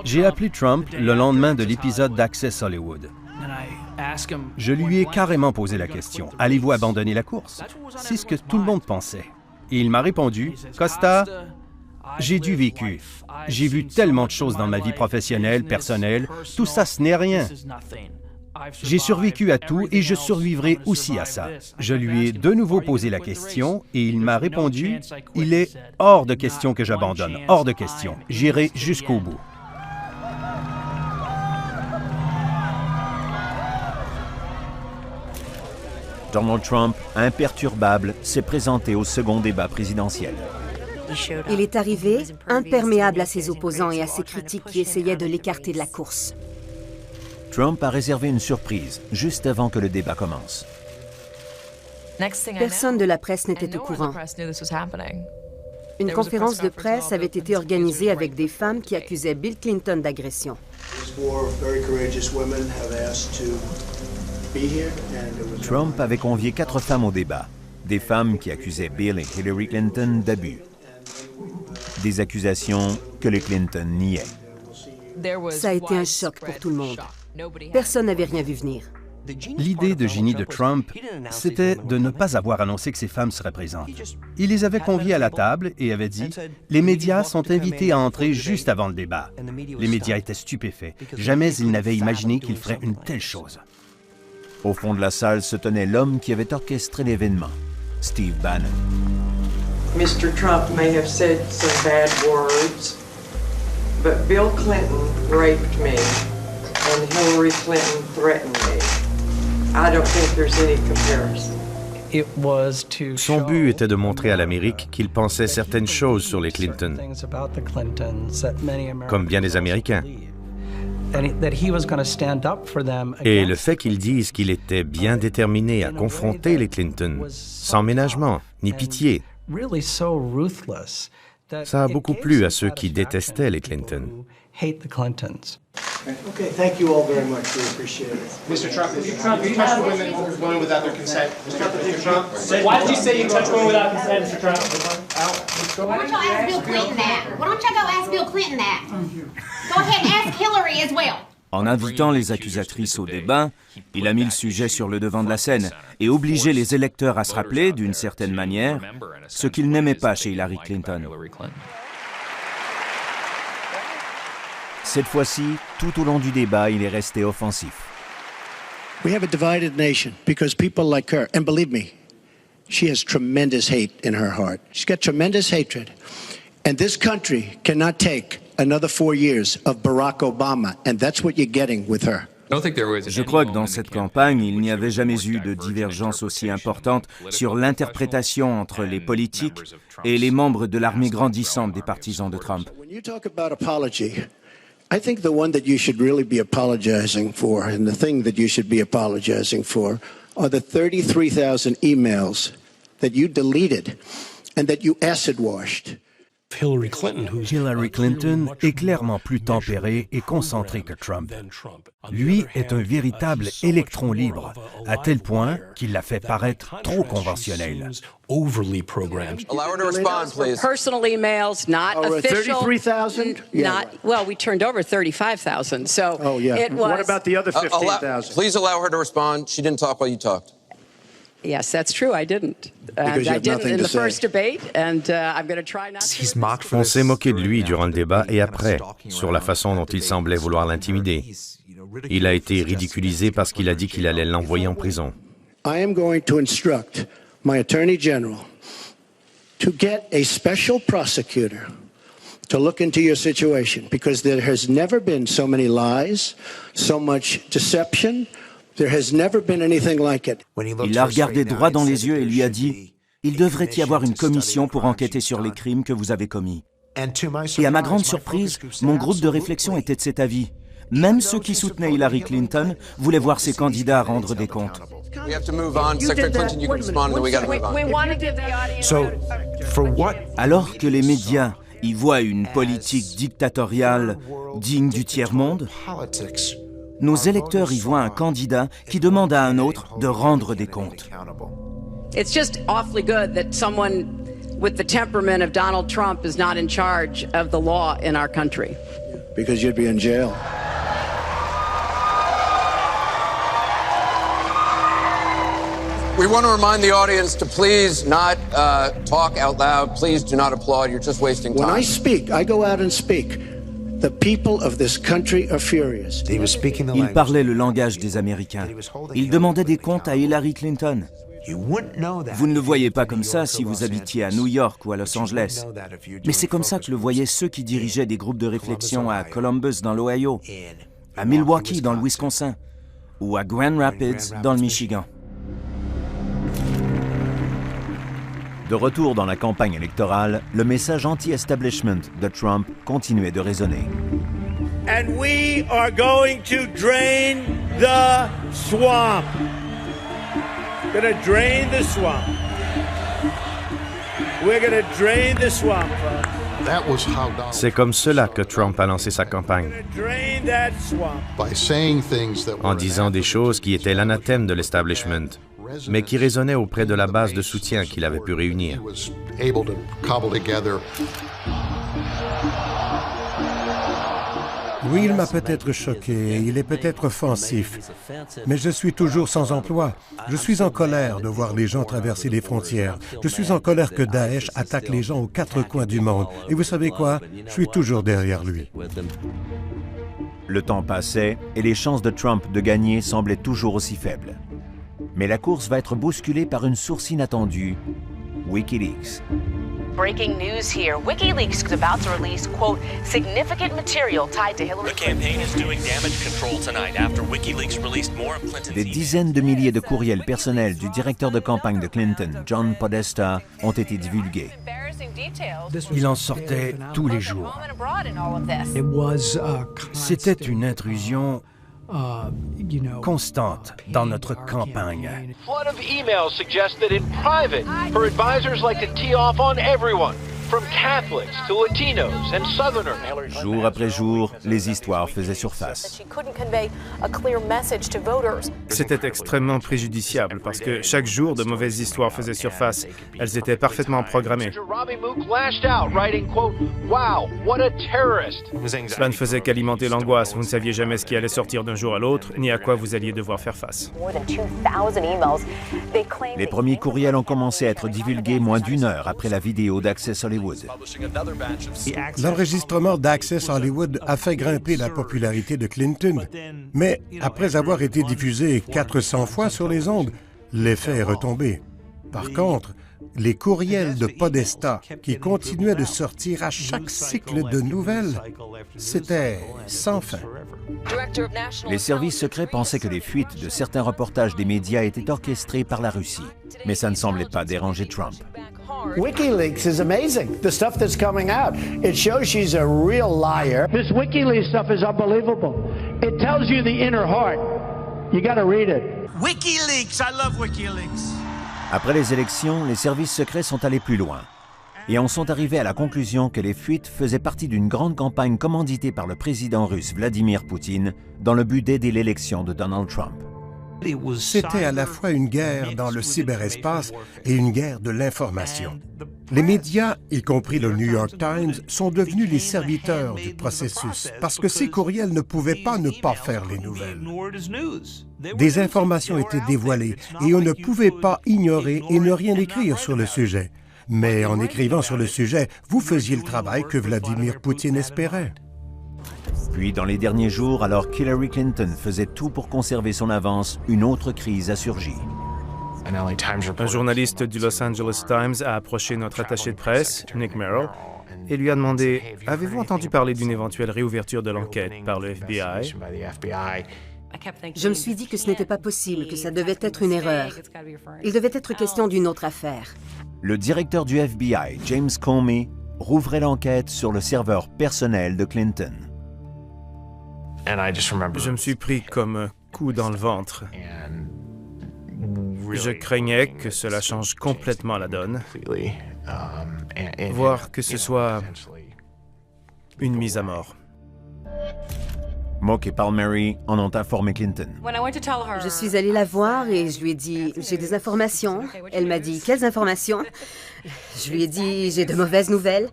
[SPEAKER 16] J'ai appelé Trump le lendemain de l'épisode d'Access Hollywood. Je lui ai carrément posé la question, « Allez-vous abandonner la course? » C'est ce que tout le monde pensait. Et il m'a répondu, « Costa, j'ai du vécu. J'ai vu tellement de choses dans ma vie professionnelle, personnelle. Tout ça, ce n'est rien. J'ai survécu à tout et je survivrai aussi à ça. » Je lui ai de nouveau posé la question et il m'a répondu, « Il est hors de question que j'abandonne, hors de question. J'irai jusqu'au bout. »
[SPEAKER 3] Donald Trump, imperturbable, s'est présenté au second débat présidentiel.
[SPEAKER 4] Il est arrivé, imperméable à ses opposants et à ses critiques qui essayaient de l'écarter de la course.
[SPEAKER 3] Trump a réservé une surprise juste avant que le débat commence.
[SPEAKER 4] Personne de la presse n'était au courant. Une conférence de presse avait été organisée avec des femmes qui accusaient Bill Clinton d'agression.
[SPEAKER 3] Trump avait convié 4 femmes au débat, des femmes qui accusaient Bill et Hillary Clinton d'abus. Des accusations que les Clinton niaient.
[SPEAKER 4] Ça a été un choc pour tout le monde. Personne n'avait rien vu venir.
[SPEAKER 16] L'idée de génie de Trump, c'était de ne pas avoir annoncé que ces femmes seraient présentes. Il les avait conviées à la table et avait dit « Les médias sont invités à entrer juste avant le débat. » Les médias étaient stupéfaits. Jamais ils n'avaient imaginé qu'ils feraient une telle chose.
[SPEAKER 3] Au fond de la salle se tenait l'homme qui avait orchestré l'événement, Steve Bannon.
[SPEAKER 13] Mr. Trump may have said some bad words, but Bill Clinton raped me and Hillary Clinton threatened me. I don't think there's any comparison.
[SPEAKER 10] Son but était de montrer à l'Amérique qu'il pensait certaines choses sur les Clinton, comme bien des Américains. Et le fait qu'il dise qu'il était bien déterminé à confronter les Clinton, sans ménagement ni pitié, ça a beaucoup plu à ceux qui détestaient les Clinton.
[SPEAKER 12] Okay, thank you all very much. We appreciate it.
[SPEAKER 23] Mr. Trump, you touched women without their consent. Mr. Trump, why did you say you touched women without consent, Mr. Trump?
[SPEAKER 24] Why don't y'all ask Bill Clinton that? Why don't y'all go ask Bill Clinton that? Go ahead and ask Hillary as well.
[SPEAKER 15] En invitant les accusatrices au débat, il a mis le sujet sur le devant de la scène et obligé les électeurs à se rappeler, d'une certaine manière, ce qu'ils n'aimaient pas chez Hillary Clinton.
[SPEAKER 3] Cette fois-ci, tout au long du débat, il est resté offensif.
[SPEAKER 22] We have a divided nation because people like her, and believe me, she has tremendous hate in her heart. She's got tremendous hatred. And this country cannot take another 4 years of Barack Obama, and that's what you're getting with her.
[SPEAKER 15] Je crois que dans cette campagne, il n'y avait jamais eu de divergence aussi importante sur l'interprétation entre les politiques et les membres de l'armée grandissante des partisans de Trump.
[SPEAKER 22] When you talk about apology, I think the one that you should really be apologizing for, and the thing that you should be apologizing for, are the 33,000 emails that you deleted and that you acid washed.
[SPEAKER 16] Hillary Clinton est clairement plus tempérée et concentrée que Trump. Lui est un véritable électron libre, à tel point qu'il l'a fait paraître trop conventionnel.
[SPEAKER 2] Allow her to respond, please.
[SPEAKER 1] Personal emails, not official.
[SPEAKER 22] 33,000?
[SPEAKER 1] Not well. We turned over 35,000, so it was.
[SPEAKER 22] What about the other 15,000?
[SPEAKER 2] Please allow her to respond. She didn't talk while you talked.
[SPEAKER 1] Yes, that's true. I didn't.
[SPEAKER 22] Because you
[SPEAKER 1] I
[SPEAKER 22] have
[SPEAKER 1] didn't
[SPEAKER 22] nothing
[SPEAKER 1] in
[SPEAKER 22] to
[SPEAKER 1] the
[SPEAKER 22] say.
[SPEAKER 1] first debate, and I'm going to try not to.
[SPEAKER 10] On s'est moqué de lui durant le débat et après, sur la façon dont il semblait vouloir l'intimider. Il a été ridiculisé parce qu'il a dit qu'il allait l'envoyer en prison.
[SPEAKER 22] I am going to instruct my Attorney General to get a special prosecutor to look into your situation, because there has never been so many lies, so much deception. There has never been anything like it.
[SPEAKER 15] Il l'a regardé droit dans les yeux et lui a dit « Il devrait y avoir une commission pour enquêter sur les crimes que vous avez commis. » Et à ma grande surprise, mon groupe de réflexion était de cet avis. Même ceux qui soutenaient Hillary Clinton voulaient voir ses candidats rendre des comptes.
[SPEAKER 2] We have to move on. Secretary Clinton, you can respond, and then we got to move on.
[SPEAKER 1] We want to give the audience.
[SPEAKER 15] Alors que les médias y voient une politique dictatoriale digne du tiers-monde, nos électeurs y voient un candidat qui demande à un autre de rendre des comptes.
[SPEAKER 1] It's just awfully good that someone with the temperament of Donald Trump is not in charge of the law in our country.
[SPEAKER 22] Because you'd be in jail.
[SPEAKER 2] We want to remind the audience to please not talk out loud. Please do not applaud. You're just wasting time.
[SPEAKER 22] When I speak, I go out and speak. The people of this country are furious.
[SPEAKER 15] Il parlait le langage des Américains. Il demandait des comptes à Hillary Clinton. Vous ne le voyez pas comme ça si vous habitiez à New York ou à Los Angeles. Mais c'est comme ça que le voyaient ceux qui dirigeaient des groupes de réflexion à Columbus dans l'Ohio, à Milwaukee dans le Wisconsin ou à Grand Rapids dans le Michigan. De retour dans la campagne électorale, le message anti-establishment de Trump continuait de résonner.
[SPEAKER 8] And we are going to drain the swamp. Gonna drain the swamp. We're gonna drain the swamp.
[SPEAKER 10] C'est comme cela que Trump a lancé sa campagne,
[SPEAKER 8] Drain that swamp.
[SPEAKER 10] en disant des choses qui étaient l'anathème de l'establishment, mais qui résonnaient auprès de la base de soutien qu'il avait pu réunir.
[SPEAKER 5] Oui, il m'a peut-être choqué, il est peut-être offensif, mais je suis toujours sans emploi. Je suis en colère de voir les gens traverser les frontières. Je suis en colère que Daesh attaque les gens aux quatre coins du monde. Et vous savez quoi? Je suis toujours derrière lui.
[SPEAKER 3] Le temps passait et les chances de Trump de gagner semblaient toujours aussi faibles. Mais la course va être bousculée par une source inattendue, WikiLeaks.
[SPEAKER 11] Breaking news here. WikiLeaks is about to release, quote, significant material tied to Hillary Clinton.
[SPEAKER 18] The campaign is doing damage control tonight after WikiLeaks released more of Clinton's
[SPEAKER 3] Des dizaines de milliers de courriels personnels du directeur de campagne de Clinton, John Podesta, ont été divulgués.
[SPEAKER 16] Il en sortait tous les jours. C'était une intrusion constante dans notre campagne.
[SPEAKER 17] Flood of emails suggest that in private, her advisors like to tee off on everyone, from Catholics to Latinos and Southerners.
[SPEAKER 3] Jour après jour, les histoires faisaient surface.
[SPEAKER 7] C'était extrêmement préjudiciable parce que chaque jour, de mauvaises histoires faisaient surface. Elles étaient parfaitement programmées.
[SPEAKER 17] Robbie Mook lashed out, writing, quote, "Wow, what a terrorist."
[SPEAKER 7] Cela ne faisait qu'alimenter l'angoisse. Vous ne saviez jamais ce qui allait sortir d'un jour à l'autre, ni à quoi vous alliez devoir faire face.
[SPEAKER 3] Les premiers courriels ont commencé à être divulgués moins d'une heure après la vidéo d'Access Hollywood.
[SPEAKER 5] L'enregistrement d'Access Hollywood a fait grimper la popularité de Clinton. Mais après avoir été diffusé 400 fois sur les ondes, l'effet est retombé. Par contre, Les courriels de Podesta qui continuaient de sortir à chaque cycle de nouvelles, c'était sans fin.
[SPEAKER 3] Les services secrets pensaient que les fuites de certains reportages des médias étaient orchestrées par la Russie, mais ça ne semblait pas déranger Trump.
[SPEAKER 22] WikiLeaks is amazing. The stuff that's coming out. It shows she's a real liar. This WikiLeaks stuff is unbelievable. It tells you the inner heart. You got to read it.
[SPEAKER 8] WikiLeaks, I love WikiLeaks.
[SPEAKER 3] Après les élections, les services secrets sont allés plus loin et en sont arrivés à la conclusion que les fuites faisaient partie d'une grande campagne commanditée par le président russe Vladimir Poutine dans le but d'aider l'élection de Donald Trump.
[SPEAKER 5] C'était à la fois une guerre dans le cyberespace et une guerre de l'information. Les médias, y compris le New York Times, sont devenus les serviteurs du processus parce que ces courriels ne pouvaient pas ne pas faire les nouvelles. Des informations étaient dévoilées et on ne pouvait pas ignorer et ne rien écrire sur le sujet. Mais en écrivant sur le sujet, vous faisiez le travail que Vladimir Poutine espérait.
[SPEAKER 3] Puis, dans les derniers jours, alors qu'Hillary Clinton faisait tout pour conserver son avance, une autre crise a surgi.
[SPEAKER 7] Un journaliste du Los Angeles Times a approché notre attaché de presse, Nick Merrill, et lui a demandé « Avez-vous entendu parler d'une éventuelle réouverture de l'enquête par le FBI ?»
[SPEAKER 4] Je me suis dit que ce n'était pas possible, que ça devait être une erreur. Il devait être question d'une autre affaire.
[SPEAKER 3] Le directeur du FBI, James Comey, rouvrait l'enquête sur le serveur personnel de Clinton.
[SPEAKER 7] Je me suis pris comme un coup dans le ventre. Je craignais que cela change complètement la donne, voire que ce soit une mise à mort.
[SPEAKER 3] Mock et Palmieri en ont informé Clinton.
[SPEAKER 4] Je suis allée la voir et je lui ai dit « J'ai des informations ». Elle m'a dit « Quelles informations ?» Je lui ai dit « J'ai de mauvaises nouvelles ».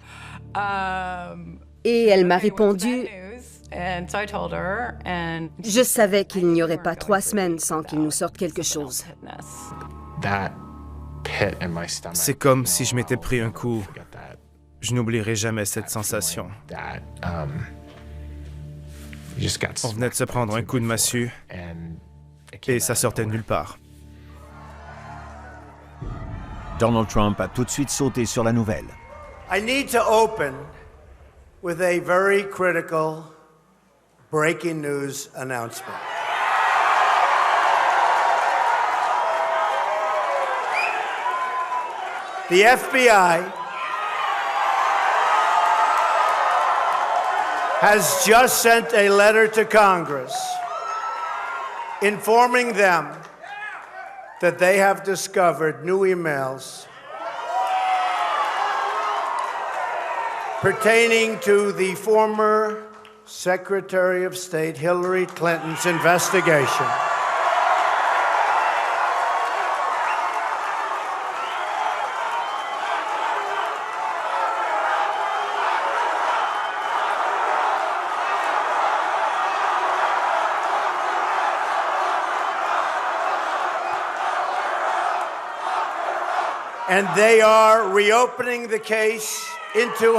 [SPEAKER 4] Et elle m'a répondu « Je savais qu'il n'y aurait pas 3 semaines sans qu'il nous sorte quelque chose. »
[SPEAKER 7] C'est comme si je m'étais pris un coup. Je n'oublierai jamais cette sensation. On venait de se prendre un coup de massue et ça sortait de nulle part.
[SPEAKER 3] Donald Trump a tout de suite sauté sur la nouvelle.
[SPEAKER 12] I need to open with a very critical breaking news announcement. The FBI has just sent a letter to Congress informing them that they have discovered new emails pertaining to the former Secretary of State Hillary Clinton's investigation. And they are reopening the case into